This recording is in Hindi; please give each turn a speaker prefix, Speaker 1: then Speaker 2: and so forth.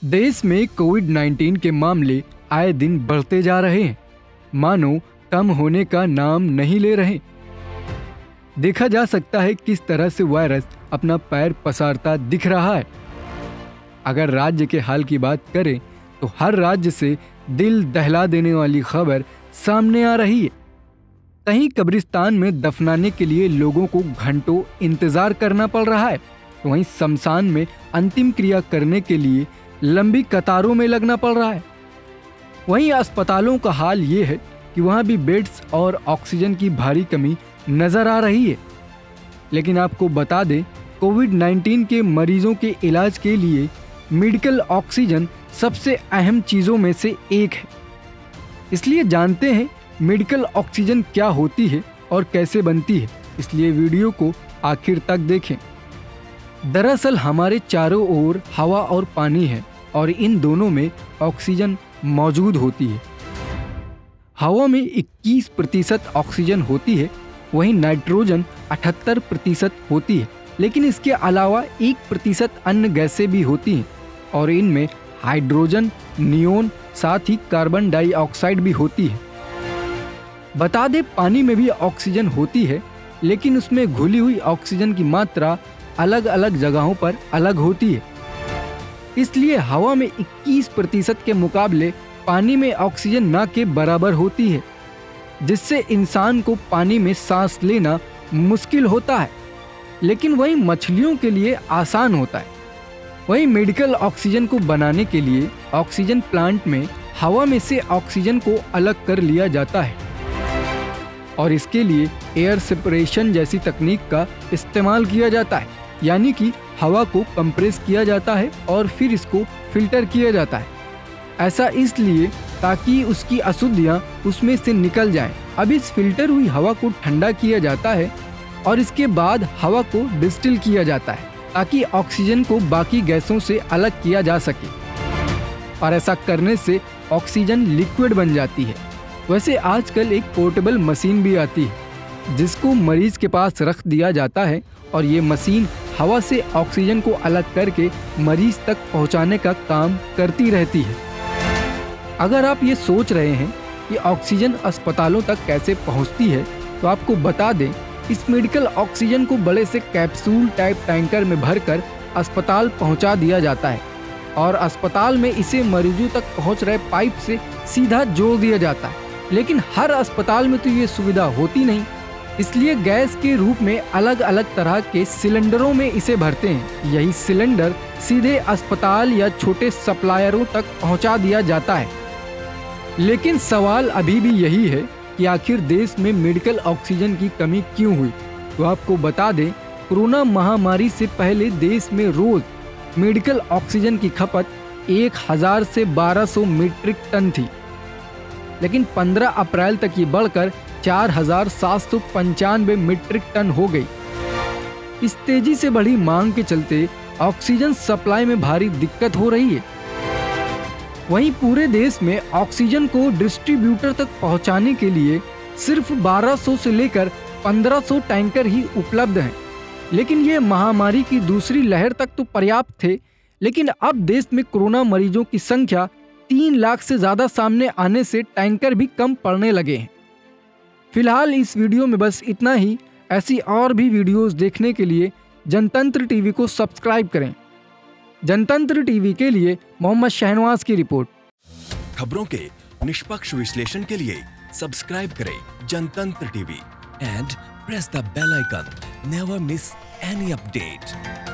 Speaker 1: देश में कोविड-19 के मामले आए दिन बढ़ते जा रहे हैं, मानो कम होने का नाम नहीं ले रहे। देखा जा सकता है किस तरह से वायरस अपना पैर पसारता दिख रहा है। अगर राज्य के हाल की बात करें तो हर राज्य से दिल दहला देने वाली खबर सामने आ रही है। कहीं कब्रिस्तान में दफनाने के लिए लोगों को घंटों इंतजार करना पड़ रहा है, तो वहीं शमशान में अंतिम क्रिया करने के लिए लंबी कतारों में लगना पड़ रहा है। वहीं अस्पतालों का हाल ये है कि वहाँ भी बेड्स और ऑक्सीजन की भारी कमी नजर आ रही है। लेकिन आपको बता दें, कोविड-19 के मरीजों के इलाज के लिए मेडिकल ऑक्सीजन सबसे अहम चीज़ों में से एक है। इसलिए जानते हैं मेडिकल ऑक्सीजन क्या होती है और कैसे बनती है, इसलिए वीडियो को आखिर तक देखें। दरअसल हमारे चारों ओर हवा और पानी है और इन दोनों में ऑक्सीजन मौजूद होती है। हवा में 21% ऑक्सीजन होती है, वहीं नाइट्रोजन 78% होती है, लेकिन इसके अलावा 1% अन्य गैसें भी होती हैं और इनमें हाइड्रोजन, नियोन, साथ ही कार्बन डाइऑक्साइड भी होती है। बता दें, पानी में भी ऑक्सीजन होती है, लेकिन उसमें घुली हुई ऑक्सीजन की मात्रा अलग अलग जगहों पर अलग होती है। इसलिए हवा में 21% के मुकाबले पानी में ऑक्सीजन न के बराबर होती है, जिससे इंसान को पानी में सांस लेना मुश्किल होता है, लेकिन वहीं मछलियों के लिए आसान होता है। वहीं मेडिकल ऑक्सीजन को बनाने के लिए ऑक्सीजन प्लांट में हवा में से ऑक्सीजन को अलग कर लिया जाता है और इसके लिए एयर सेपरेशन जैसी तकनीक का इस्तेमाल किया जाता है, यानी कि हवा को कंप्रेस किया जाता है और फिर इसको फिल्टर किया जाता है। ऐसा इसलिए ताकि उसकी अशुद्धियाँ उसमें से निकल जाएं। अब इस फिल्टर हुई हवा को ठंडा किया जाता है और इसके बाद हवा को डिस्टिल किया जाता है ताकि ऑक्सीजन को बाकी गैसों से अलग किया जा सके और ऐसा करने से ऑक्सीजन लिक्विड बन जाती है। वैसे आजकल एक पोर्टेबल मशीन भी आती है जिसको मरीज के पास रख दिया जाता है और ये मशीन हवा से ऑक्सीजन को अलग करके मरीज तक पहुंचाने का काम करती रहती है। अगर आप ये सोच रहे हैं कि ऑक्सीजन अस्पतालों तक कैसे पहुंचती है, तो आपको बता दें, इस मेडिकल ऑक्सीजन को बड़े से कैप्सूल टाइप टैंकर में भरकर अस्पताल पहुंचा दिया जाता है और अस्पताल में इसे मरीजों तक पहुंच रहे पाइप से सीधा जोड़ दिया जाता है। लेकिन हर अस्पताल में तो ये सुविधा होती नहीं, इसलिए गैस के रूप में अलग अलग तरह के सिलेंडरों में इसे भरते हैं। यही सिलेंडर सीधे अस्पताल या छोटे सप्लायरों तक पहुंचा दिया जाता है। लेकिन सवाल अभी भी यही है कि आखिर देश में मेडिकल ऑक्सीजन की कमी क्यों हुई। तो आपको बता दें, कोरोना महामारी से पहले देश में रोज मेडिकल ऑक्सीजन की खपत 1000 से 1200 मीट्रिक टन थी, लेकिन 15 अप्रैल तक ये बढ़कर 4795 मीट्रिक टन हो गई। इस तेजी से बढ़ी मांग के चलते ऑक्सीजन सप्लाई में भारी दिक्कत हो रही है। वहीं पूरे देश में ऑक्सीजन को डिस्ट्रीब्यूटर तक पहुंचाने के लिए सिर्फ 1200 से लेकर 1500 टैंकर ही उपलब्ध हैं। लेकिन ये महामारी की दूसरी लहर तक तो पर्याप्त थे, लेकिन अब देश में कोरोना मरीजों की संख्या 3 लाख से ज्यादा सामने आने से टैंकर भी कम पड़ने लगे हैं। फिलहाल इस वीडियो में बस इतना ही। ऐसी और भी वीडियोस देखने के लिए जनतंत्र टीवी को सब्सक्राइब करें। जनतंत्र टीवी के लिए मोहम्मद शहनवाज की रिपोर्ट।
Speaker 2: खबरों के निष्पक्ष विश्लेषण के लिए सब्सक्राइब करें Jantantra TV and press the bell icon. Never miss any update.